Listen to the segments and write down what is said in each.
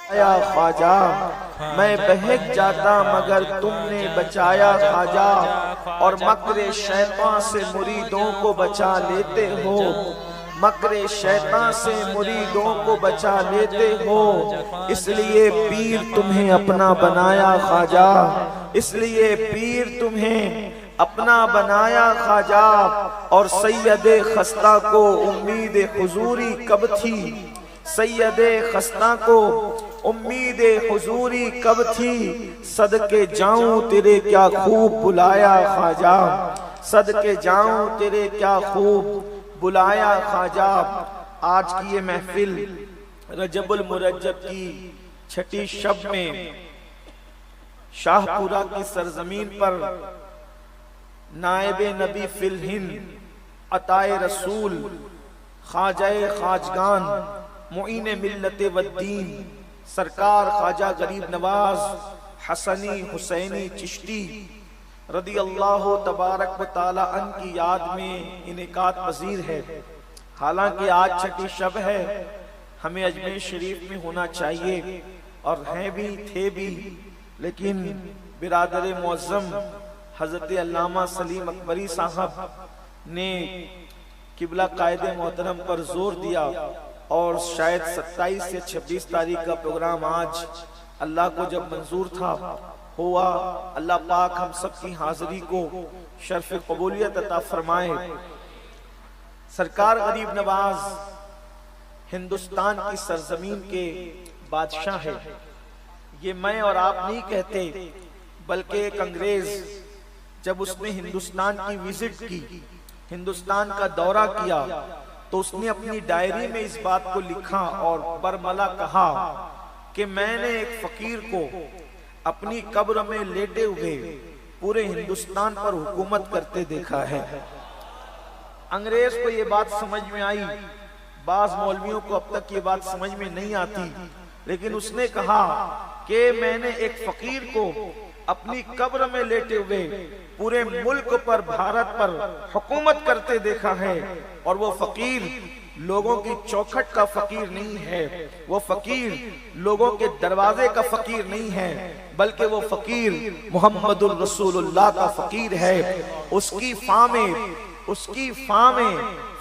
یا خواجہ میں بہک جاتا مگر تم نے بچایا خواجہ، اور مکر شیطان سے مریدوں کو بچا لیتے ہو، مکر شیطان سے مریدوں کو بچا لیتے ہو، اس لیے پیر تمہیں اپنا بنایا خواجہ، اس لیے پیر تمہیں اپنا بنایا خواجہ۔ اور سید خستہ کو امید حضوری کب تھی، سید خستہ کو امید حضوری کب تھی، صدقے جاؤں تیرے کیا خوب بلایا خواجہ، صدقے جاؤں تیرے کیا خوب بلایا خواجہ۔ آج کی یہ محفل رجب المرجب کی چھٹی شب میں شاہ پورہ کی سرزمین پر نائب نبی فی الہند عطائے رسول خواجہ خواجگان معین ملت والدین سرکار خواجہ غریب نواز حسنی حسینی چشتی رضی اللہ تبارک و تعالی عنہ کی یاد میں انعقاد پذیر ہے۔ حالانکہ آج چھٹی شب ہے، ہمیں اجمیر شریف میں ہونا چاہیے اور ہیں بھی تھے بھی، لیکن برادر معظم حضرت علامہ سلیم اکبری صاحب نے قبلہ قائد محترم پر زور دیا، اور شاید 27 سے 26 تاریخ کا پروگرام آج اللہ کو جب منظور تھا ہوا۔ اللہ پاک ہم سب کی حاضری کو شرف قبولیت عطا فرمائے۔ سرکار غریب نواز ہندوستان کی سرزمین کے بادشاہ ہے، یہ میں اور آپ نہیں کہتے، بلکہ ایک انگریز جب اس نے ہندوستان کی وزٹ کی، ہندوستان کا دورہ کیا، تو اس نے اپنی ڈائری میں اس بات کو لکھا اور برملا کہا کہ میں نے ایک فقیر کو اپنی قبر میں لیٹے ہوئے پورے ہندوستان پر حکومت کرتے دیکھا ہے۔ انگریز کو یہ بات سمجھ میں آئی، بعض مولویوں کو اب تک یہ بات سمجھ میں نہیں آتی، لیکن اس نے کہا کہ میں نے ایک فقیر کو اپنی قبر میں لیٹے ہوئے پورے ملک پر، بھارت پر حکومت کرتے دیکھا ہے، اور وہ فقیر لوگوں کی چوکھٹ کا فقیر نہیں ہے، وہ فقیر لوگوں کے دروازے کا فقیر نہیں ہے، بلکہ وہ فقیر محمد الرسول اللہ کا فقیر ہے۔ اس کی فاں میں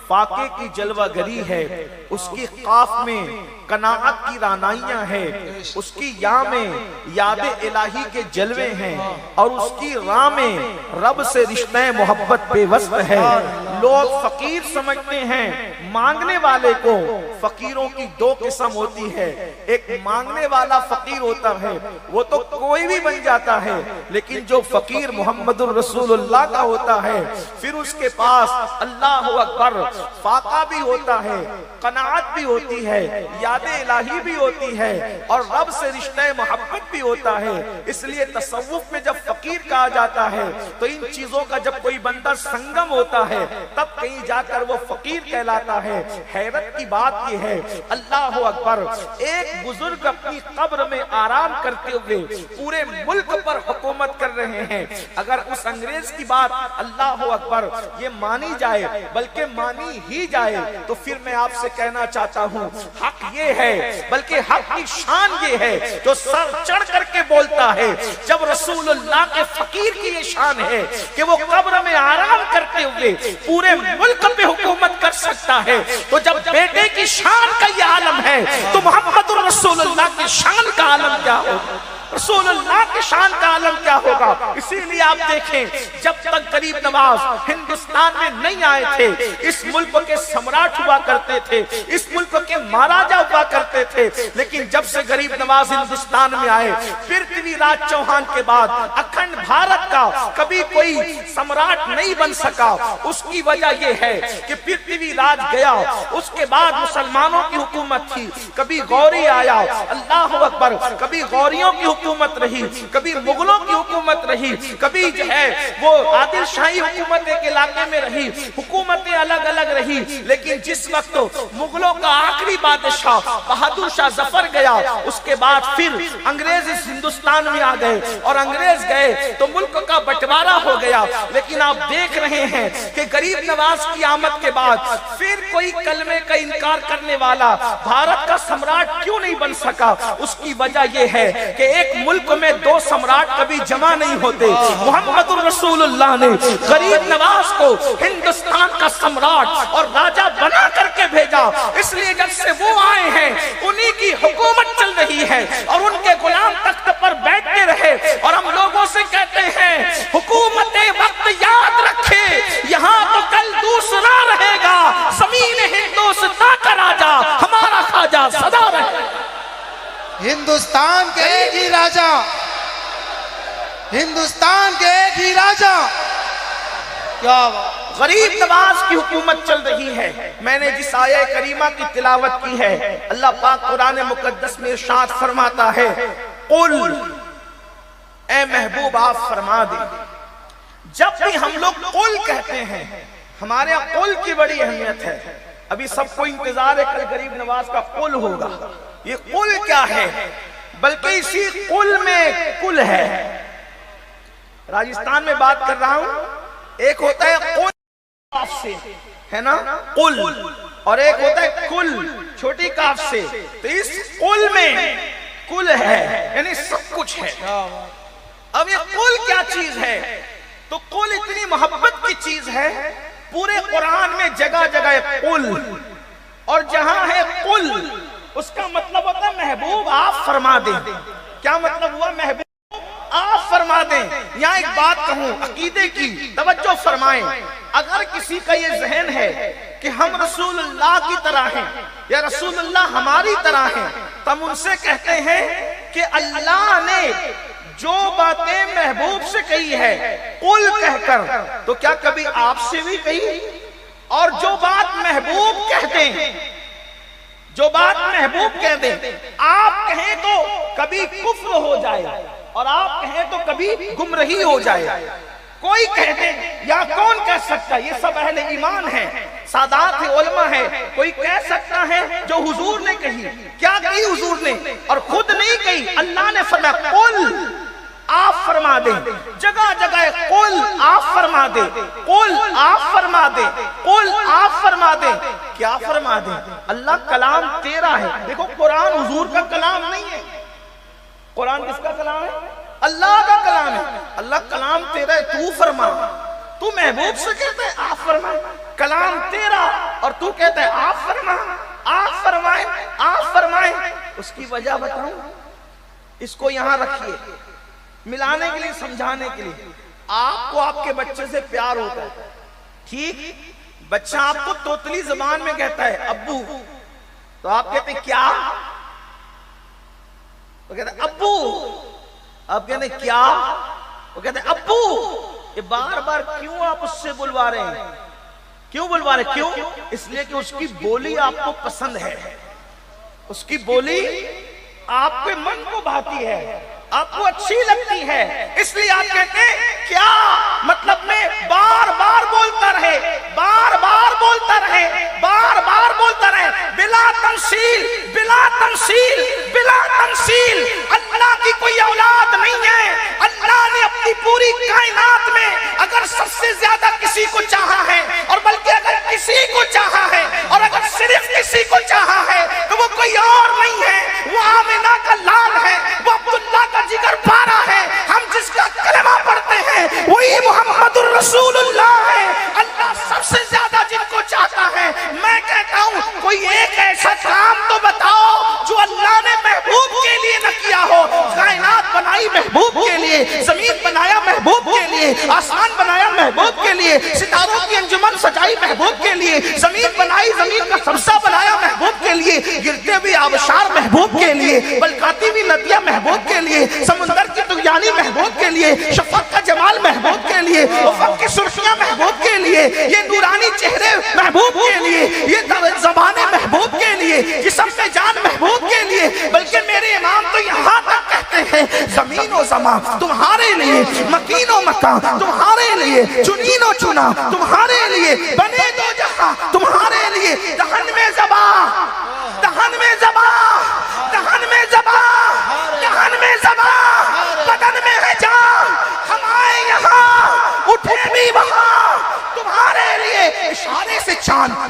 فاقے کی جلوہ گری ہے، اس کی قاف میں قناعت کی رانائیاں ہیں، اس کی یا میں یاد الہی کے جلوے ہیں، اور اس کی راہ میں رب سے رشتہ محبت بے وصف ہے۔ لوگ فقیر سمجھتے ہیں مانگنے والے کو۔ فقیروں کی دو قسم ہوتی ہے، ایک مانگنے والا فقیر ہوتا ہے، وہ تو کوئی بھی بن جاتا ہے، لیکن جو فقیر محمد الرسول اللہ کا ہوتا ہے، پھر اس کے پاس اللہ اکبر فاقہ بھی ہوتا ہے، قناعت بھی ہوتی ہے، یاد الہی بھی ہوتی ہے، اور رب سے رشتہ محبت بھی ہوتا ہے۔ اس لیے تصوف میں جب فقیر کہا جاتا ہے تو ان چیزوں کا جب کوئی بندہ سنگم ہوتا ہے تب کہیں جا کر وہ فقیر کہلاتا ہے۔ حیرت کی بات یہ ہے، اللہ اکبر، ایک بزرگ اپنی قبر میں آرام کرتے ہوئے پورے ملک پر حکومت کر رہے ہیں۔ اگر اس انگریز کی بات اللہ اکبر یہ مانی جائے، بلکہ مانی ہی جائے، تو پھر میں آپ سے کہنا چاہتا ہوں حق یہ ہے، بلکہ حق کی شان یہ ہے جو سر چڑھ کر کے بولتا ہے۔ جب رسول اللہ کے فقیر کی یہ شان ہے کہ وہ قبر میں آرام کرتے ہوئے پورے ملک پہ حکومت کر سکتا ہے، تو جب بیٹے کی شان کا یہ عالم ہے تو محمد الرسول اللہ کی شان کا عالم کیا ہوگا، رسول اللہ کی شان کا عالم کیا ہوگا۔ اسی لیے آپ دیکھیں جب تک غریب نواز ہندوستان میں نہیں آئے تھے، اس ملک کے سمراٹ ہوا کرتے تھے، اس ملک کے مہاراجا ہوا کرتے تھے، لیکن جب سے غریب نواز ہندوستان میں آئے، پرتھوی راج چوہان کے بعد اکھنڈ بھارت کا کبھی کوئی سمراٹ نہیں بن سکا۔ اس کی وجہ یہ ہے کہ پرتھوی راج گیا، اس کے بعد مسلمانوں کی حکومت تھی، کبھی غوری آیا، اللہ اکبر، کبھی غوریوں کی حکومت رہی، کبھی مغلوں کی حکومت رہی، کبھی جو ہے وہ عادل شاہی حکومت ایک علاقے میں رہی، حکومتیں الگ الگ رہی، لیکن جس وقت مغلوں کا آخری بادشاہ بہادر شاہ ظفر گیا، اس کے بعد پھر انگریز اس ہندوستان میں آ گئے، اور انگریز گئے تو ملک کا بٹوارا ہو گیا۔ لیکن آپ دیکھ رہے ہیں کہ غریب نواز کی آمد کے بعد پھر کوئی کلمے کا انکار کرنے والا بھارت کا سمراٹ کیوں نہیں بن سکا؟ اس کی وجہ یہ ہے کہ ایک ملک میں دو سمراٹ کبھی جمع نہیں ہوتے۔ محمد الرسول اللہ نے غریب نواز کو ہندوستان کا سمراٹ اور راجہ بنا کر کے بھیجا، اس لیے جب سے وہ آئے ہیں انہی کی حکومت چل رہی ہے اور ان کے غلام تخت پر بیٹھتے رہے۔ اور ہم لوگوں سے کہتے ہیں حکومت وقت یاد رکھے، یہاں تو کل دوسرا رہے گا، زمین ہندوستان کا راجہ ہمارا خواجہ سدا رہے۔ ہندوستان کے ایک ہی راجہ، ہندوستان کے ایک ہی راجہ۔ کیا غریب نواز کی حکومت چل رہی ہے۔ میں نے جس آیہ کریمہ کی تلاوت کی ہے، اللہ پاک قرآن مقدس میں ارشاد فرماتا ہے، قل، اے محبوب آپ فرما دیں۔ جب بھی ہم لوگ قل کہتے ہیں، ہمارے یہاں قل کی بڑی اہمیت ہے۔ ابھی سب کو انتظار ہے کل غریب نواز کا قل ہوگا۔ یہ قل کیا ہے؟ بلکہ اسی قل میں کل ہے۔ راجستھان میں بات کر رہا ہوں، ایک ہوتا ہے قل کاف سے، ہے نا، قل، اور ایک ہوتا ہے کل چھوٹی کاف سے۔ تو اس قل میں کل ہے، یعنی سب کچھ ہے۔ اب یہ قل کیا چیز ہے؟ تو قل اتنی محبت کی چیز ہے، پورے قرآن میں جگہ جگہ قل، اور جہاں ہے قل اس کا مطلب ہوتا ہے محبوب آپ فرما دیں۔ کیا مطلب ہوا؟ محبوب آپ فرما دیں۔ یہاں ایک بات کہوں عقیدے کی، توجہ فرمائیں۔ اگر کسی کا یہ ذہن ہے کہ ہم رسول اللہ کی طرح ہیں یا رسول اللہ ہماری طرح ہیں، تو ہم ان سے کہتے ہیں کہ اللہ نے جو باتیں محبوب سے کہی ہے قل کہہ کر، تو کیا کبھی آپ سے بھی کہی؟ اور جو بات محبوب کہہ دیں، جو بات محبوب کہہ دیں، آپ کہیں تو کبھی کفر ہو جائے اور آپ کہیں تو کبھی گمراہی ہو جائے۔ کوئی کہہ دے یا کون کہہ سکتا ہے؟ یہ سب اہل ایمان ہیں، سادات علماء ہیں۔ کوئی کہہ سکتا ہے جو حضور نے کہی؟ کیا کہی حضور نے؟ اور خود نہیں کہی، اللہ نے فرمایا قل آپ فرما دیں۔ جگہ جگہ قل آپ فرما دیں، قل آپ فرما دیں، قل آپ فرما دیں۔ کیا فرما دیں؟ اللہ کلام تیرا ہے۔ دیکھو قرآن حضور کا کلام نہیں ہے، قرآن کس کا کلام ہے؟ اللہ کا کلام ہے۔ اللہ کلام تیرا ہے، تو فرما۔ تو محبوب سے کہتا ہے آپ فرما، کلام تیرا، اور تو کہتا ہے آپ فرما، آپ فرمائیں، آپ فرمائیں۔ اس کی وجہ بتاؤں؟ اس کو یہاں رکھیے، ملانے کے لیے، سمجھانے کے لیے۔ آپ کو آپ کے بچے سے پیار ہوتا ہے، ٹھیک؟ بچہ آپ کو توتلی زبان میں کہتا ہے ابو، تو آپ کہتے ہیں کیا؟ وہ کہتے ہیں ابو، آپ کہتے ہیں کیا؟ وہ کہتے ہیں ابو۔ یہ بار بار کیوں آپ اس سے بلوا رہے ہیں؟ کیوں بلوا رہے ہیں؟ کیوں؟ اس لیے کہ اس کی بولی آپ کو پسند ہے، اس کی بولی آپ کے من کو بھاتی ہے، آپ کو اچھی لگتی ہے، اس لیے آپ کہتے ہیں کیا؟ مطلب میں بار بار بولتا رہے، بار بار بولتا رہے، بار بار بولتا رہے، بلا تمثیل، بلا تمثیل، بلا تمثیل۔ اللہ کی کوئی اولاد نہیں ہے۔ اللہ نے اپنی پوری کائنات میں اگر سب سے زیادہ کسی کو چاہا ہے، اور بلکہ اگر کسی کو چاہا ہے، اور اگر صرف کسی کو چاہا ہے، تو وہ کوئی اور نہیں ہے، وہ آمنہ کا لال ہے، وہ عبداللہ کا جگر پارا ہے۔ ہم جس کا کلمہ پڑھتے ہیں وہی محمد الرسول اللہ ہے۔ اللہ سب سے زیادہ جن کو چاہتا ہے۔ میں کہتا ہوں کوئی ایک ایسا کام تو بتاؤ جو اللہ نے محبوب کے لیے نہ کیا ہو۔ کائنات بنائی محبوب کے لیے، زمین بنایا محبوب کے لیے، آسمان بنایا محبوب کے لیے، ستاروں کی انجمن سجائی محبوب کے لیے، زمین بنائی، زمین کا سبزہ بنایا محبوب کے لیے، گرتے ہوئے آبشار محبوب کے لیے، بلکاتی ہوئی ندیاں محبوب کے لیے، سمندر کی طغیانی محبوب کے لیے، شفق کا جمال محبوب کے لیے، افق کی سرخیاں محبوب کے لیے، یہ نورانی چہرے محبوب کے لیے، یہ زبانیں محبوب کے لیے، جسم میں جان محبوب کے لیے۔ بلکہ میرے امام تو یہاں تک کہتے ہیں زمین و زمان تمہارے لیے، مکین و مکان تمہارے لیے، چنین و چنا تمہارے لیے، بنے دو جہاں تمہارے لیے۔ دہن میں زبان، دہن میں زبان، دہن میں زبان، دہن میں زبان، بدن میں ہے جان،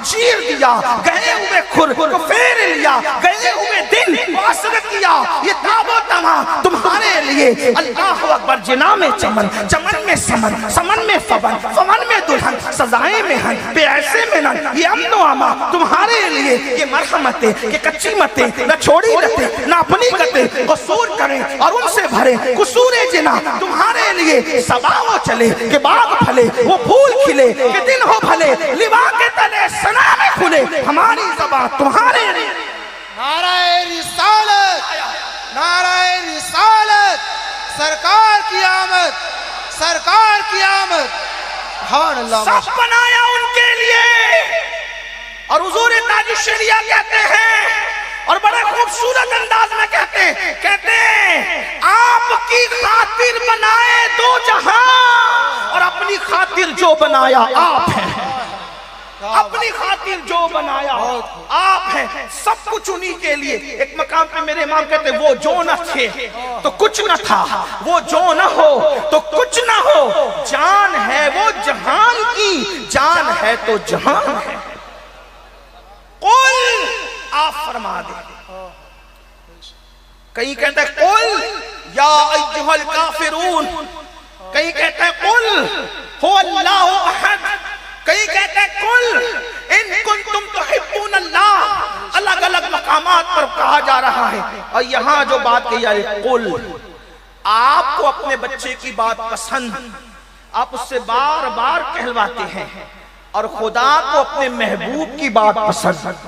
چیر دیا، گئے ہوئے کھر کو پھیر لیا، گئے ہوئے دل واسرت کیا، یہ تاب و تمام تمہارے لیے۔ اللہ اکبر، جنا میں چمن، چمن میں سمن، سمن میں فبن، فمن میں دلہن، سزائیں میں ہن، بے ایسے میں نن، یہ امن و اما تمہارے لیے۔ یہ مرحمتیں، یہ کچی متیں، نہ چھوڑی رہتے نہ اپنی کتے، قصور کریں اور ان سے بھرے قصور جنا تمہارے لیے۔ صبا وہ چلے کہ باغ پھلے، وہ پھول کھلے کہ دن ہو بھلے، لوا کے تلے ثنا میں کھلے، ہماری زبان تمہارے لیے۔ نعرہ رسالت، نعرہ رسالت، سرکار کی آمد، سرکار کی آمد، سبحان اللہ۔ سب بنایا ان کے لیے، اور حضور تاج الشریعہ کہتے ہیں اور بڑے خوبصورت انداز میں کہتے ہیں آپ کی خاطر بنائے دو جہاں اور اپنی خاطر جو بنایا آپ ہیں، اپنی خاطر جو بنایا آپ ہیں، سب کچھ انہی کے لیے۔ ایک مقام پہ میرے امام کہتے ہیں وہ جو نہ تھے تو کچھ نہ تھا، وہ جو نہ ہو تو کچھ نہ ہو، جان ہے وہ جہان کی، جان ہے تو جہان ہے۔ قل، آپ فرما دیں، کہیں کہتے ہیں قل یا ایھا الکافرون، کہیں کہتے ہیں قل هو اللہ احد، کہیں کہتے ہیں قل ان کنتم تحبون اللہ۔ الگ الگ مقامات پر کہا جا رہا ہے، اور یہاں جو بات کہی جائے قل، آپ کو اپنے بچے کی بات پسند، آپ اس سے بار بار کہلواتے ہیں، اور خدا کو اپنے محبوب کی بات پسند،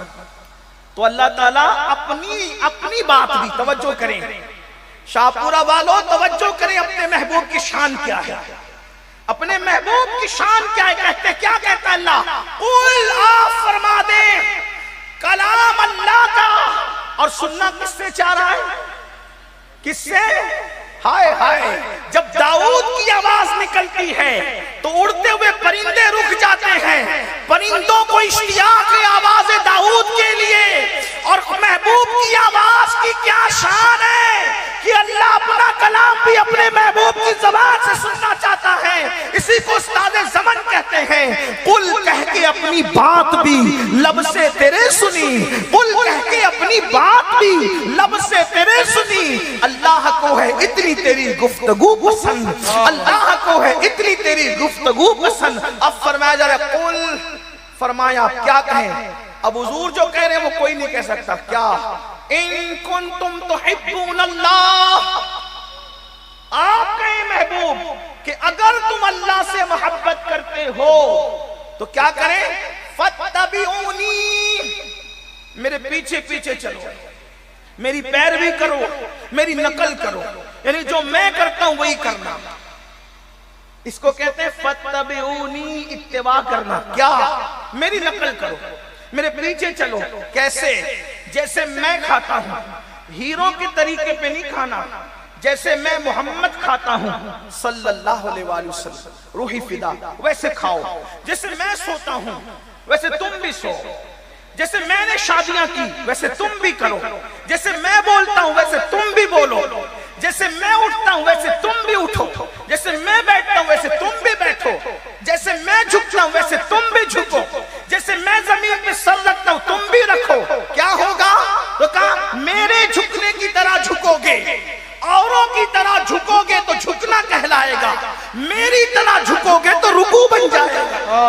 تو اللہ تعالیٰ اپنی بات بھی توجہ کریں۔ شاہپورہ والوں توجہ کریں، اپنے محبوب کی شان کیا ہے، اپنے محبوب کی شان کیا ہے۔ کہتے کیا کہتا ہے اللہ؟ قل، آپ فرما دیں کلام اللہ کا، اور سننا کس سے چاہ رہا ہے؟ کس سے؟ ہائے ہائے، جب داؤد کی آواز نکلتی ہے تو اڑتے ہوئے پرندے رک جاتے ہیں، پرندوں کو اشتیاق ہے آواز داؤد کے لیے، اور محبوب کی آواز کی کیا شان ہے کہ اللہ اپنا کلام بھی اپنے محبوب کی زبان سے سننا چاہتا ہے۔ اسی کو استاد زمن کہتے ہیں، قل کہہ کے اپنی بات بھی لب سے تیرے سنی، قل کہہ کے اپنی بات بھی لب سے تیرے سنی۔ اللہ کو ہے اتنی تیری گفتگو پسند، اللہ کو ہے اتنی تیری گفتگو پسند۔ اب فرمایا جا رہا ہے قل، فرمایا کیا کہیں؟ اب حضور جو کہہ رہے ہیں وہ کوئی نہیں کہہ سکتا، کیا؟ ان کنتم تحبون اللہ، آپ کہیں محبوب کہ اگر تم اللہ سے محبت کرتے ہو تو کیا کریں؟ فاتبعونی، میرے پیچھے پیچھے چلو، میری پیروی کرو، میری نقل کرو، یعنی جو میں کرتا ہوں وہی کرنا۔ اس کو کہتے ہیں فاتبعونی، اتباع کرنا۔ کیا؟ میری نقل کرو، میرے پیچھے چلو۔ کیسے؟ جیسے میں کھاتا ہوں، ہیروں کے طریقے پہ نہیں کھانا، جیسے میں محمد کھاتا ہوں صلی اللہ علیہ وآلہ وسلم، روحی فدا، ویسے کھاؤ۔ جیسے میں سوتا ہوں ویسے تم بھی سو، جیسے میں نے شادیاں کی ویسے تم بھی کرو، جیسے میں بولتا ہوں ویسے تم بھی بولو، جیسے میں اٹھتا ہوں ویسے تم بھی اٹھو، جیسے میں بیٹھتا ہوں ویسے تم بھی بیٹھو، جیسے میں جھکتا ہوں ویسے تم بھی جھکو، جیسے میں زمین پہ سر رکھتا ہوں تم بھی رکھو۔ کیا ہوگا؟ تو کہا میرے جھکنے کی طرح جھکو گے، اوروں کی طرح جھکو گے تو جھکنا کہلائے گا، میری طرح جھکو گے تو رکوع بن جائے گا۔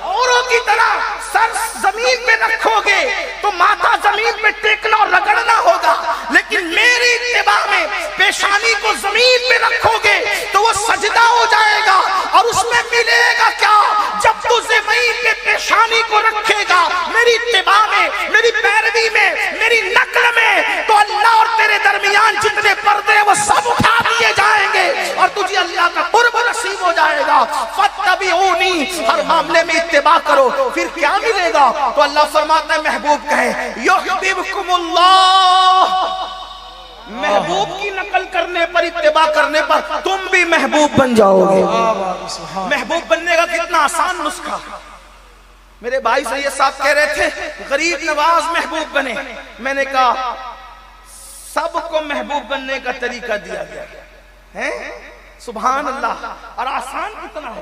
اوروں کی طرح سر زمین پہ رکھو گے تو ماتھا زمین پہ ٹیکنا اور رگڑنا ہوگا، لیکن میری اتباع میں پیشانی کو زمین پہ رکھو گے تو وہ سجدہ ہو جائے گا، اور اس میں ملے گا کیا؟ جب تو زمین پہ پیشانی کو رکھے گا میری اتباع میں، میری پیروی میں، میری نقل میں، تو اللہ اور تیرے درمیان جتنے پردے وہ سب اٹھا دیے جائیں گے اور تجھے اللہ کا قرب نصیب ہو جائے گا۔ فاتبعونی، ہر معاملے میں اتباع کرو، پھر کیا ملے گا؟ تو اللہ فرماتا ہے محبوب کہے یحببکم اللہ، محبوب کی نقل کرنے پر، اتباع کرنے پر تم بھی محبوب بن جاؤ گے۔ محبوب بننے کا کتنا آسان نسخہ۔ میرے بھائی سید صاحب کہہ رہے تھے غریب نواز محبوب بنے، میں نے کہا سب کو محبوب بننے کا طریقہ دیا گیا ہے، سبحان اللہ، اور آسان کتنا ہے۔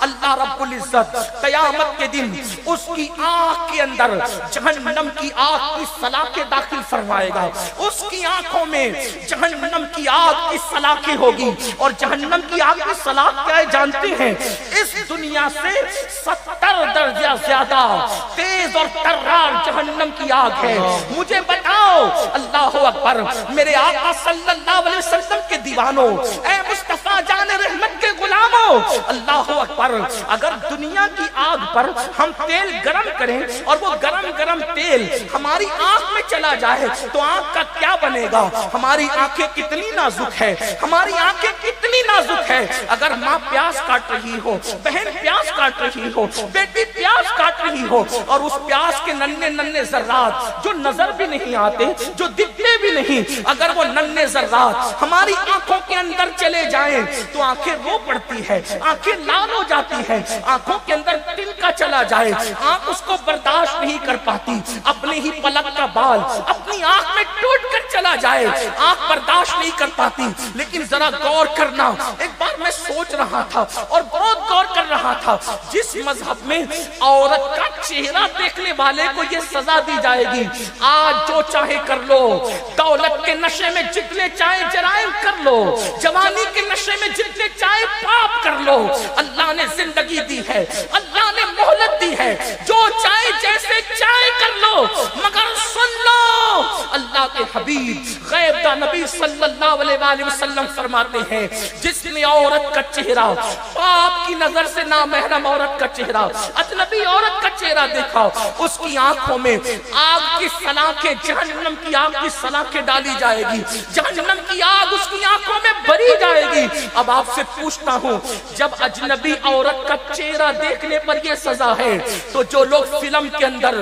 اللہ رب العزت قیامت کے دن اس کی آنکھ کے اندر جہنم کی آگ کی سلاخیں داخل فرمائے گا، اس کی آنکھوں میں جہنم کی آگ کی سلاخیں ہوگی، اور جہنم کی آگ کی سلاخ کیا ہے جانتے ہیں؟ اس دنیا سے 70 درجہ زیادہ تیز اور ترار جہنم کی آگ ہے۔ مجھے بتاؤ، اللہ اکبر، میرے آقا صلی اللہ علیہ وسلم کے دیوانوں، اے مصطفیٰ جان رحمت کے غلاموں، اللہ اکبر، اگر دنیا کی آگ پر ہم تیل گرم کریں اور وہ گرم گرم تیل ہماری آنکھ میں چلا جائے تو آنکھ کا کیا بنے گا؟ ہماری آنکھیں کتنی نازک ہے، ہماری آنکھیں کتنی نازک ہے۔ اگر ماں پیاس کاٹ رہی ہو، بہن پیاس کاٹ رہی ہو، بیٹی پیاس کاٹ رہی ہو، اور اس پیاس کے ننھے ننھے ذرات جو نظر بھی نہیں آتے، جو دکھتے بھی نہیں، اگر وہ ننھے ذرات ہماری آنکھوں کے اندر چلے جائیں تو آنکھیں رو پڑتی ہے، آنکھیں لال ہو جاتی ہے، آنکھوں کے اندر تنکا چلا جائے، آنکھ اس کو برداشت نہیں کر پاتی، اپنے ہی پلک کا بال اپنی آنکھ میں ٹوٹ کر چلا جائے، آنکھ برداشت نہیں کر پاتی۔ لیکن ذرا غور کرنا، ایک بار میں سوچ رہا تھا اور بہت غور کر رہا تھا، جس مذہب میں عورت کا چہرہ دیکھنے والے کو یہ سزا دی جائے گی، آج جو چاہے کر لو، دولت کے نشے میں جتنے چاہے جرائم کر لو، جوانی کے نشے میں جتنے چاہے پاپ کر لو، اللہ نے زندگی دی ہے، اللہ نے مہلت دی ہے، جو چاہے جیسے چاہے کر لو، مگر سن لو، اللہ کے حبیب غیب دا نبی صلی اللہ علیہ وآلہ وسلم فرماتے ہیں، جس نے عورت کا چہرہ، پاپ کی نظر سے نامحرم عورت کا چہرہ، اجنبی عورت کا چہرہ دیکھا، اس کی آنکھوں میں آگ کی سلاخیں، جہنم کی آگ کی سلاخیں ڈالی جائے گی، جہنم کی آگ اس کی آنکھوں میں بھری جائے گی۔ اب آپ سے پوچھتا ہوں، جب اجنبی عورت کا چہرہ دیکھنے پر یہ سزا ہے تو جو لوگ فلم کے اندر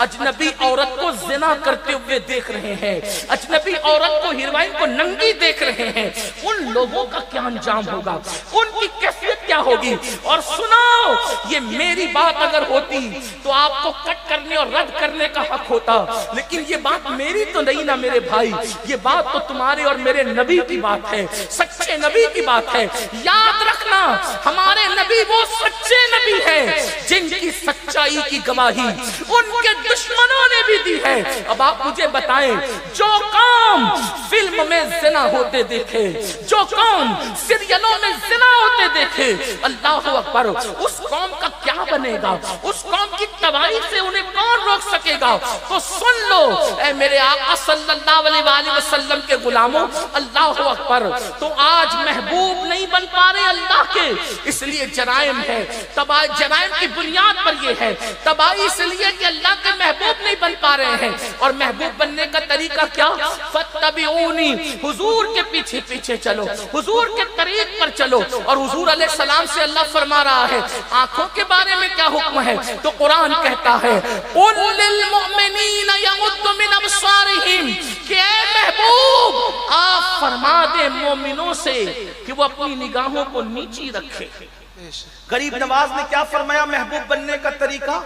اجنبی عورت کو زنا کرتے ہوئے دیکھ رہے ہیں، اجنبی عورت کو، ہیروئن کو ننگی دیکھ رہے ہیں، ان لوگوں کا کیا انجام ہوگا، ان کی کیفیت کیا ہوگی؟ اور سنو، یہ میری بات اگر ہوتی تو آپ کو کٹ کرنے اور رد کرنے کا حق ہوتا، لیکن یہ بات میری تو نہیں نا میرے بھائی، یہ بات تو تمہارے اور میرے نبی کی بات ہے، سچے نبی کی بات ہے۔ یاد رکھنا، ہمارے نبی وہ سچے نبی ہیں جن کی سچائی کی گواہی ان کے دشمنوں نے بھی دی ہے۔ اب آپ مجھے بتائیں، جو قوم فلم میں زنا ہوتے دیکھے، جو قوم سیریلوں میں زنا ہوتے دیکھے، اللہ اکبر، اس قوم کا کیا بنے گا؟ اس قوم کی تباہی سے انہیں کون روک سکے گا؟ تو سن لو اے میرے آقا صلی اللہ علیہ وآلہ وسلم کے غلاموں، اللہ اکبر، تو آج محبوب نہیں بن پا رہے اللہ کے، اس لیے جرائم ہے، جرائم کی بنیاد پر یہ ہے، تباہی اس لیے کہ اللہ کے محبوب نہیں بن پا رہے ہیں۔ اور محبوب بننے کا طریقہ کیا؟ فَاتَّبِعُونِی، حضور کے پیچھے پیچھے چلو، حضور کے طریق پر چلو۔ اور حضور علیہ السلام سے اللہ فرما رہا ہے، آنکھوں کے بارے میں کیا حکم ہے؟ تو قرآن کہتا ہے، قُلْ لِلْمُؤْمِنِينَ يَغُضُّ مِنْ أَبْصَارِهِمْ، کہ اے محبوب آپ فرما دے مومنوں سے کہ وہ اپنی نگاہوں کو نیچی رکھے۔ غریب نواز نے کیا فرمایا محبوب بننے کا طریقہ؟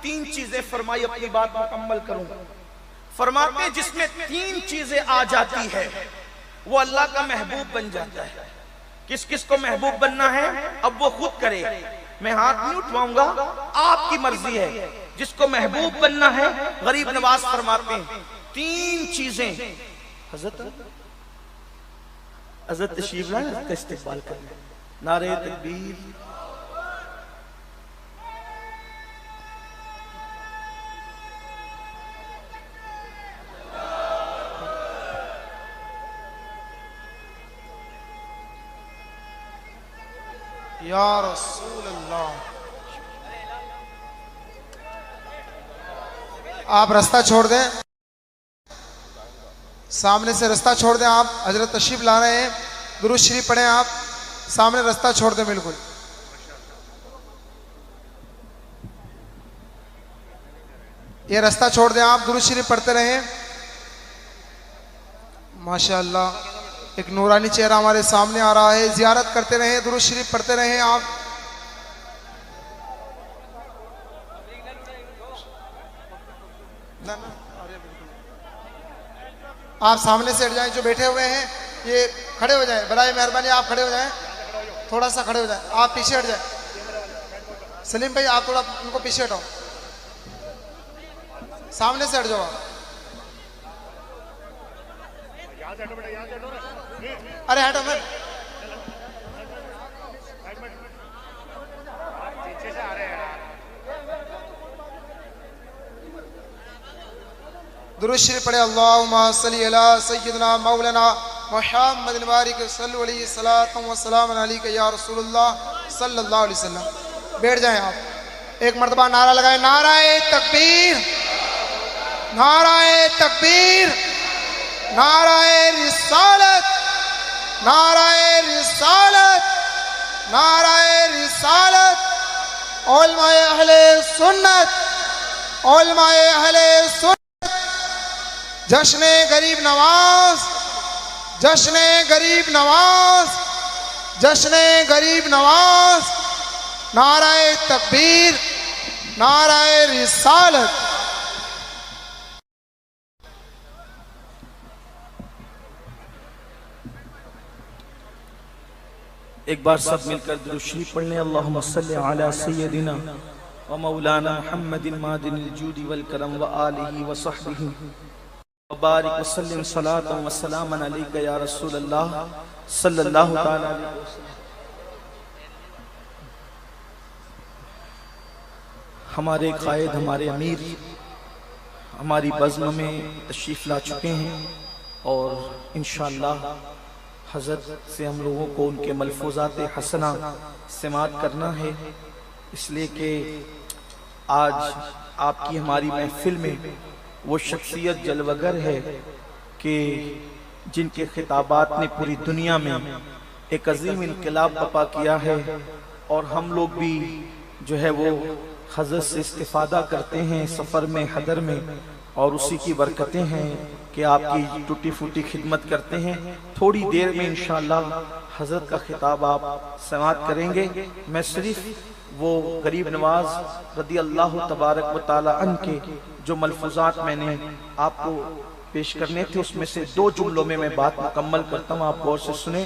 3 چیزیں فرمائی، اپنی بات مکمل کروں۔ فرماتے ہیں جس میں 3 چیزیں آ جاتی ہے وہ اللہ کا محبوب بن جاتا ہے۔ کس کس کو محبوب بننا ہے اب وہ خود کرے، میں ہاتھ نہیں اٹھواؤں گا، آپ کی مرضی ہے۔ جس کو محبوب بننا ہے، غریب نواز فرماتے ہیں 3 چیزیں۔ حضرت تشریف لائیں، اس کا استقبال کریں، نعرہ تکبیر۔ یا رسول اللہ، آپ رستہ چھوڑ دیں، سامنے سے رستہ چھوڑ دیں۔ آپ حضرت تشریف لا رہے ہیں، درود شریف پڑھیں، آپ سامنے رستہ چھوڑ دیں، بالکل۔ یہ رستہ چھوڑ دیں، آپ درود شریف پڑھتے رہیں۔ ماشاءاللہ، ایک نورانی چہرہ ہمارے سامنے آ رہا ہے، زیارت کرتے رہیں، درود شریف پڑھتے رہیں۔ آپ سامنے سے ہٹ جائیں، جو بیٹھے ہوئے ہیں یہ کھڑے ہو جائیں، برائے مہربانی آپ کھڑے ہو جائیں، تھوڑا سا کھڑے ہو جائیں, آپ پیچھے ہٹ جائیں. سلیم بھائی آپ تھوڑا ان کو پیچھے ہٹاؤ, سامنے سے ہٹ جاؤ. ارے ہٹو میں درود شریف پڑھے. اللہم صلی علی سیدنا مولانا محمد البارک صلی علیہ الصلوۃ والسلام علیک یا رسول اللہ صلی اللہ علیہ وسلم. بیٹھ جائیں آپ. ایک مرتبہ نعرہ لگائیں, نعرہ تکبیر, نعرہ تکبیر, نعرہ رسالت, نعرہ رسالت, نعرہ رسالت. علماء اہل سنت, علماء اہل سنت. جشن غریب نواز, جشن غریب نواز, جشن غریب نواز. نعرہ تکبیر, نعرہ رسالت. ایک بار سب مل کر درود شریف پڑھ لیں. اللہم صلی علی سیدنا و مولانا محمد معدن الجود والکرم و آلہ و صحبہ وبارک وسلم صلاۃ و سلام علیک یا رسول اللہ صلی اللہ تعالی علیہ وسلم. ہمارے قائد, ہمارے امیر ہماری بزم میں تشریف لا چکے ہیں اور انشاءاللہ حضرت سے ہم لوگوں کو ان کے ملفوظات حسنہ سماعت کرنا ہے, اس لیے کہ آج آپ کی ہماری محفل میں وہ شخصیت جلوگر ہے کہ جن کے خطابات نے پوری دنیا میں ایک عظیم انقلاب برپا کیا ہے, اور ہم لوگ بھی جو ہے وہ حضرت سے استفادہ کرتے ہیں سفر میں, حضر میں, اور اسی کی برکتیں ہیں کہ آپ کی ٹوٹی پھوٹی خدمت کرتے ہیں. تھوڑی دیر میں انشاءاللہ حضرت کا خطاب آپ سماعت کریں گے. میں صرف وہ غریب نواز رضی اللہ تبارک و تعالی عنہ کے جو ملفوظات میں نے آپ کو پیش کرنے تھے اس میں سے 2 جملوں میں بات مکمل کرتا ہوں, آپ غور سے سنیں.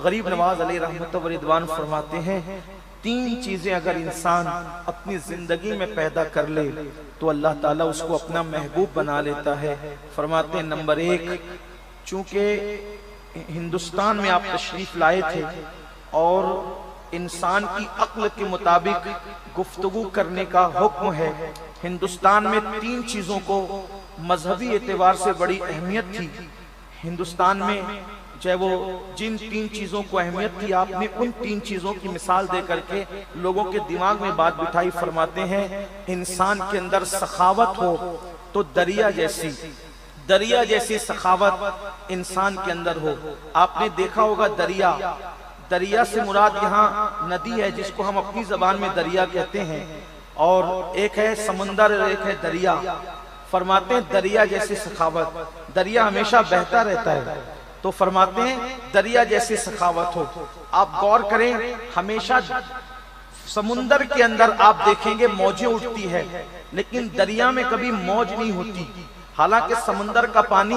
غریب نواز علیہ رحمت و رضوان فرماتے ہیں 3 چیزیں اگر انسان اپنی زندگی میں پیدا کر لے تو اللہ تعالیٰ اس کو اپنا محبوب بنا لیتا ہے. فرماتے ہیں نمبر 1, چونکہ ہندوستان میں آپ تشریف لائے تھے اور انسان کی عقل کے مطابق گفتگو کرنے کا حکم ہے. ہندوستان میں 3 چیزوں کو مذہبی اعتبار سے بڑی اہمیت تھی. ہندوستان میں جو ہے وہ جن 3 چیزوں کو اہمیت تھی, آپ نے ان 3 چیزوں کی مثال دے کر کے لوگوں کے دماغ میں بات بٹھائی. فرماتے ہیں انسان کے اندر سخاوت ہو تو دریا جیسی سخاوت انسان کے اندر ہو. آپ نے دیکھا ہوگا دریا سے مراد یہاں ندی ہے جس کو ہم اپنی زبان میں دریا کہتے ہیں, اور ایک ہے سمندر اور ایک ہے دریا. فرماتے ہیں دریا جیسی سخاوت, دریا ہمیشہ بہتا رہتا ہے, تو فرماتے ہیں دریا جیسی سخاوت ہو. آپ غور کریں, ہمیشہ سمندر کے اندر آپ دیکھیں گے موجیں اٹھتی ہے, لیکن دریا میں کبھی موج نہیں ہوتی. حالانکہ سمندر کا پانی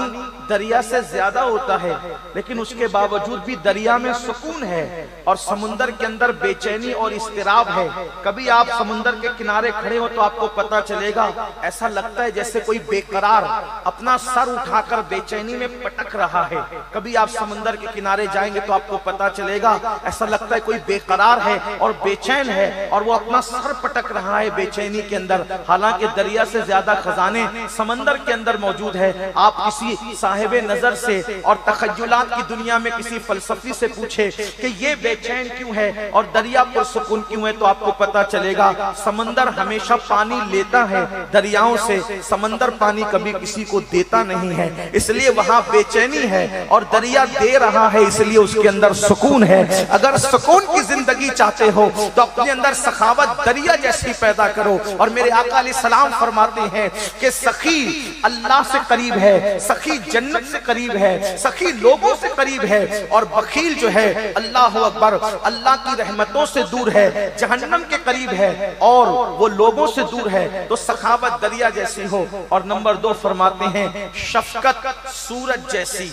دریا سے زیادہ ہوتا ہے, لیکن اس کے باوجود بھی دریا میں سکون ہے اور سمندر کے اندر بے چینی اور اضطراب ہے. کبھی آپ سمندر کے کنارے کھڑے ہو تو آپ کو پتا چلے گا ایسا لگتا ہے جیسے کوئی بے قرار اپنا سر اٹھا کر بے چینی میں پٹک رہا ہے. کبھی آپ سمندر کے کنارے جائیں گے تو آپ کو پتا چلے گا ایسا لگتا ہے کوئی بے قرار ہے اور بے چین ہے اور وہ اپنا سر پٹک رہا ہے بے چینی کے اندر. حالانکہ دریا سے زیادہ خزانے سمندر کے اندر موجود ہے. آپ کسی صاحب نظر سے اور تخیلات کی دنیا میں کسی فلسفی سے پوچھے کہ یہ بے چین کیوں ہے اور دریا پر سکون کیوں ہے, تو آپ کو پتا چلے گا سمندر ہمیشہ پانی لیتا ہے دریاؤں سے, سمندر پانی کبھی کسی کو دیتا نہیں ہے, اس لیے وہاں بے چینی ہے, اور دریا دے رہا ہے اس لیے اس کے اندر سکون ہے. اگر سکون کی زندگی چاہتے ہو تو اپنے اندر سخاوت دریا جیسی پیدا کرو. اور میرے آقا علیہ السلام فرماتے ہیں کہ سخی اللہ سے قریب ہے, سخی جنت سے قریب ہے, سخی لوگوں سے قریب ہے, اور بخیل جو ہے اللہ اکبر اللہ کی رحمتوں سے دور ہے, جہنم کے قریب ہے اور وہ لوگوں سے دور ہے. تو سخاوت دریا جیسی ہو. اور نمبر 2 فرماتے ہیں شفقت سورج جیسی.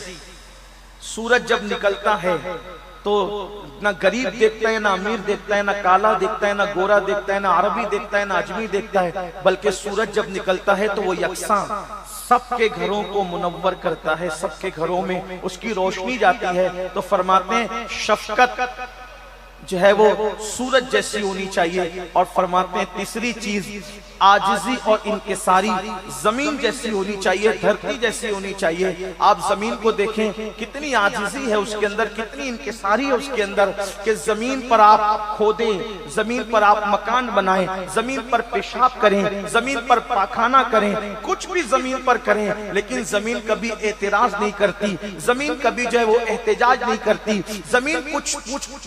سورج جب نکلتا ہے تو نہ غریب دیکھتا ہے، نہ امیر دیکھتا ہے، نہ کالا دیکھتا ہے، نہ گورا دیکھتا ہے، نہ عربی دیکھتا ہے، نہ اجمی دیکھتا ہے، بلکہ سورج جب نکلتا ہے تو وہ یکساں سب کے گھروں کو منور کرتا ہے، سب کے گھروں میں اس کی روشنی جاتی ہے۔ تو فرماتے ہیں شفقت جو ہے وہ سورج جیسی ہونی چاہیے، اور فرماتے ہیں تیسری چیز عاجزی اور انکساری زمین جیسی ہونی چاہیے، دھرتی جیسی ہونی چاہیے۔ آپ زمین کو دیکھیں کتنی عاجزی ہے اس کے اندر، کتنی انکساری ہے اس کے اندر، کہ زمین پر آپ کھودیں، زمین پر آپ مکان بنائیں، زمین پر پیشاب کریں، زمین پر پاخانہ کریں، کچھ بھی زمین پر کریں، لیکن زمین کبھی اعتراض نہیں کرتی، زمین کبھی جو ہے وہ احتجاج نہیں کرتی، زمین کچھ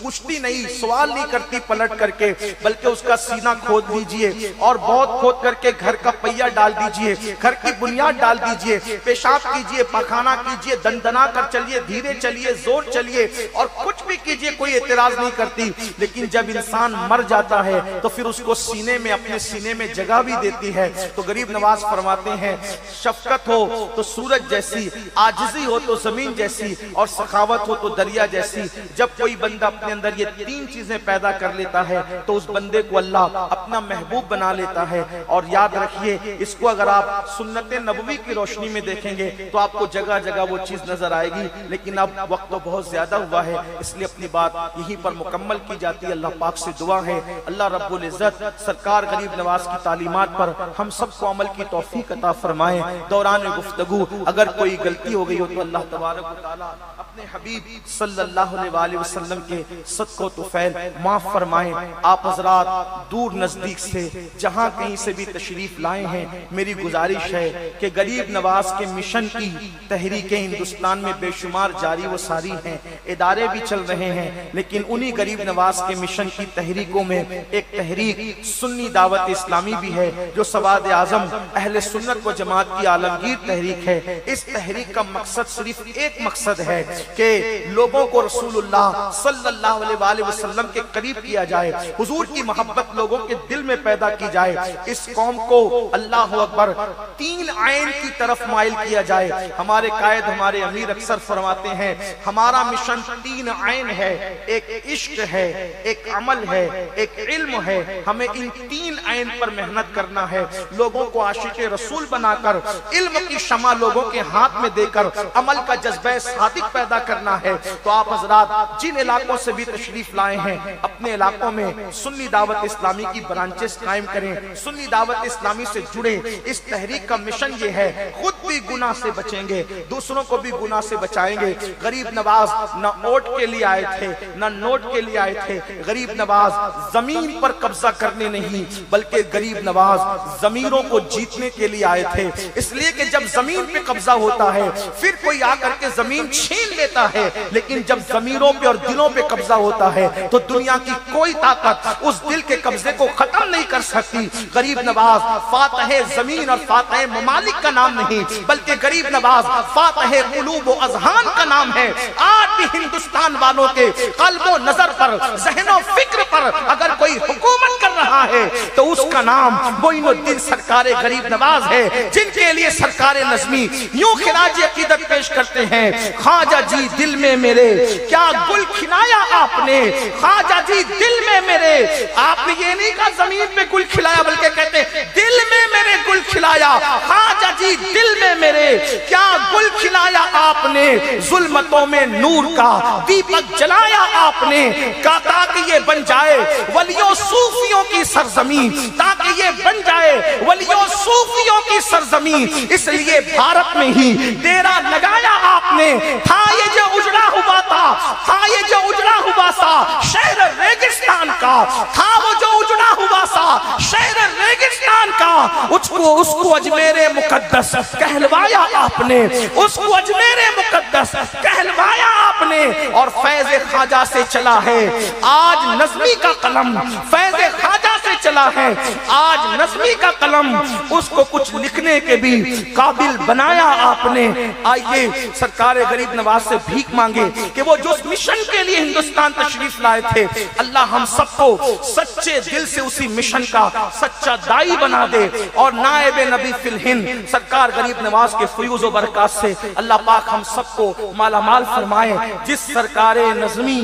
پوچھتی نہیں، سوال نہیں کرتی پلٹ کر کے، بلکہ اس کا سینہ کھود لیجئے اور بہت کھود کر کے گھر کا پہیہ ڈال دیجئے، گھر کی بنیاد ڈال دیجئے، پیشاب کیجئے، پاخانہ کیجئے، دندنا کر چلیے، دھیرے چلیے، زور چلیے، اور کچھ بھی کیجئے، کوئی اعتراض نہیں کرتی۔ لیکن جب انسان مر جاتا ہے تو پھر اس کو سینے میں، اپنے سینے میں جگہ بھی دیتی ہے۔ تو غریب نواز فرماتے ہیں شفقت ہو تو سورج جیسی، عاجزی ہو تو زمین جیسی، اور سخاوت ہو تو دریا جیسی۔ جب کوئی بندہ اپنے اندر یہ تین چیزیں پیدا کر لیتا ہے تو اس بندے کو اللہ اپنا محبوب بنا لیتا ہے۔ اور یاد رکھیے اس کو اگر آپ سنت نبوی کی روشنی میں دیکھیں گے تو آپ کو جگہ جگہ وہ چیز نظر آئے گی، لیکن اب وقت تو بہت زیادہ ہوا ہے، اس لیے اپنی بات یہیں پر مکمل کی جاتی ہے۔ اللہ پاک سے دعا ہے اللہ رب العزت سرکار غریب نواز کی تعلیمات پر ہم سب کو عمل کی توفیق عطا فرمائے۔ دوران گفتگو اگر کوئی غلطی ہو گئی ہو تو اللہ تبارک و تعالی اپنے حبیب صلی اللہ علیہ وسلم کے صدقہ و طفیل معاف فرمائیں۔ آپ حضرات دور نزدیک سے جہاں کہیں سے بھی تشریف لائے ہیں، میری گزارش ہے کہ غریب نواز کے مشن کی تحریکیں ہندوستان میں بے شمار جاری و ساری ہیں، ادارے بھی چل رہے ہیں، لیکن انہی غریب نواز کے مشن کی تحریکوں میں ایک تحریک سنی دعوت اسلامی بھی ہے، جو سواد اعظم اہل سنت و جماعت کی عالمگیر تحریک ہے۔ اس تحریک کا مقصد صرف ایک مقصد ہے کہ لوگوں کو رسول اللہ صلی اللہ علیہ وسلم کے قریب کیا جائے، حضور کی محبت لوگوں کے دل میں پیدا کی جائے، اس قوم کو اللہ اکبر تین عین کی طرف مائل کیا جائے۔ ہمارے قائد، ہمارے امیر اکثر فرماتے ہیں ہمارا مشن تین عین ہے، ایک عشق ہے، ایک عمل ہے، ایک علم ہے۔ ہمیں ان تین عین پر محنت کرنا ہے، لوگوں کو عاشق رسول بنا کر، علم کی شمع لوگوں کے ہاتھ میں دے کر عمل کا جذبہ صادق پیدا کرنا ہے۔ تو آپ حضرات جن علاقوں سے بھی تشریف لائے ہیں اپنے علاقوں میں سنی دعوت اسلامی کی برانچز قائم کریں، سنی دعوت اسلامی سے جڑیں۔ اس تحریک کا مشن یہ ہے خود بھی گناہ سے بچیں گے، دوسروں کو بھی گناہ سے بچائیں گے۔ غریب نواز نہ ووٹ کے لیے آئے تھے نہ نوٹ کے لیے آئے تھے، غریب نواز زمین پر قبضہ کرنے نہیں بلکہ غریب نواز ضمیروں کو جیتنے کے لیے آئے تھے۔ اس لیے کہ جب زمین پہ قبضہ ہوتا ہے پھر کوئی آ کر کے زمین چھین لیتا ہے، لیکن جب ضمیروں پہ اور دلوں پہ قبضہ ہوتا ہے تو دنیا کی کوئی طاقت اس دل کے قبضے کو ختم نہیں کر سکتی۔ غریب نواز فاتح زمین اور فاتح ممالک کا نام نہیں بلکہ غریب نواز فاتح قلوب و اذہان کا نام ہے۔ آج بھی ہندوستان والوں کے قلب و نظر پر، ذہن و فکر پر اگر کوئی حکومت کر رہا ہے تو اس کا نام معین الدین سرکار غریب نواز ہے، جن کے لیے سرکار نظمی یوں خراج عقیدت پیش کرتے ہیں خواجہ جی دل میں میرے کیا گل کھلایا آپ نے، خواجہ جی دل میں میرے۔ آپ نے یہ نہیں کہا زمین میں گل کھلایا بلکہ کہتے ہیں دل میں میرے گل کھلایا، خواجہ جی دل میں میرے کیا گل کھلایا آپ نے، ظلمتوں میں نور کا دیپک جلایا آپ نے، تاکہ یہ بن جائے ولیوں صوفیوں کی سرزمین، تاکہ یہ بن جائے ولیوں صوفیوں کی سرزمین۔ اس لیے بھارت میں ہی ڈیرا لگایا آپ نے، تھا یہ جو اجڑا ہوا تھا یہ جو اجڑا ہوا سا شہر ریگستان کا، تھا وہ جو اجڑا ہوا سا شہر ریگستان کا، اس کو اجمیر مقدس کہلوایا آپ نے، اس کو اجمیر مقدس کہلوایا آپ نے۔ اور فیض خواجہ سے چلا ہے آج نظمی کا قلم، فیض خواجہ سے چلا چلا ہے، آج نظمی کا قلم اس کو کچھ لکھنے کے بھی قابل بنایا آپ نے۔ آئیے سرکار غریب نواز سے بھیک مانگے کہ وہ جو مشن کے لیے ہندوستان تشریف لائے تھے، اللہ ہم سب کو سچے دل سے اسی مشن کا سچا دائی بنا دے، اور نائب نبی فی الہند سرکار غریب نواز کے فیوز و برکات سے اللہ پاک ہم سب کو مالا مال فرمائے۔ جس سرکار نظمی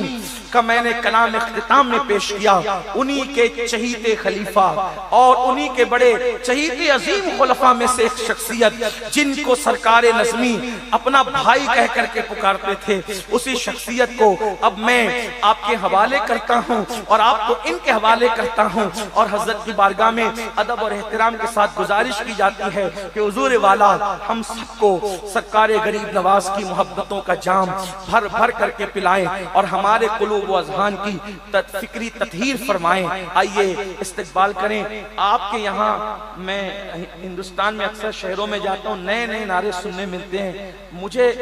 کا میں نے کلام اختتام میں پیش کیا، انہی کے چہیتے خلیفہ اور انہی کے بڑے چہیتے عظیم خلفاء میں سے ایک شخصیت جن کو سرکار نظمی اپنا بھائی کہہ کر کے پکارتے تھے، اسی شخصیت کو اب میں آپ کے حوالے کرتا ہوں اور آپ کو ان کے حوالے کرتا ہوں، اور حضرت کی بارگاہ میں ادب اور احترام کے ساتھ گزارش کی جاتی ہے کہ حضور والا ہم سب کو سرکار غریب نواز کی محبتوں کا جام بھر بھر کر کے پلائیں اور ہمارے قلوب و اذہان کی فکری تطہیر فرمائیں۔ آئیے استقبال کریں۔ آپ کے یہاں میں ہندوستان میں اکثر شہروں میں جاتا ہوں، نئے نئے نعرے سننے ملتے ہیں۔ مجھے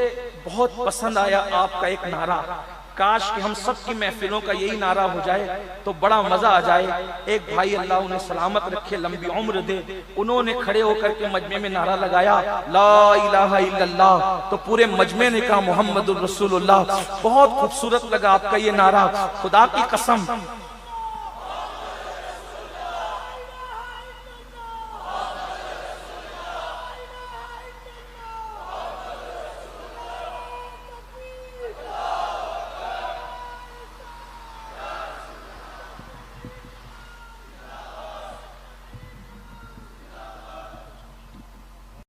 بہت پسند آیا آپ کا ایک نعرہ، کاش کہ ہم سب کی محفلوں کا یہی نعرہ ہو جائے تو بڑا مزہ آ جائے۔ ایک بھائی اللہ انہیں سلامت رکھے، لمبی عمر دے، انہوں نے کھڑے ہو کر کے مجمع میں نعرہ لگایا لا الہ الا اللہ، تو پورے مجمع نے کہا محمد الرسول اللہ۔ بہت خوبصورت لگا آپ کا یہ نعرہ، خدا کی قسم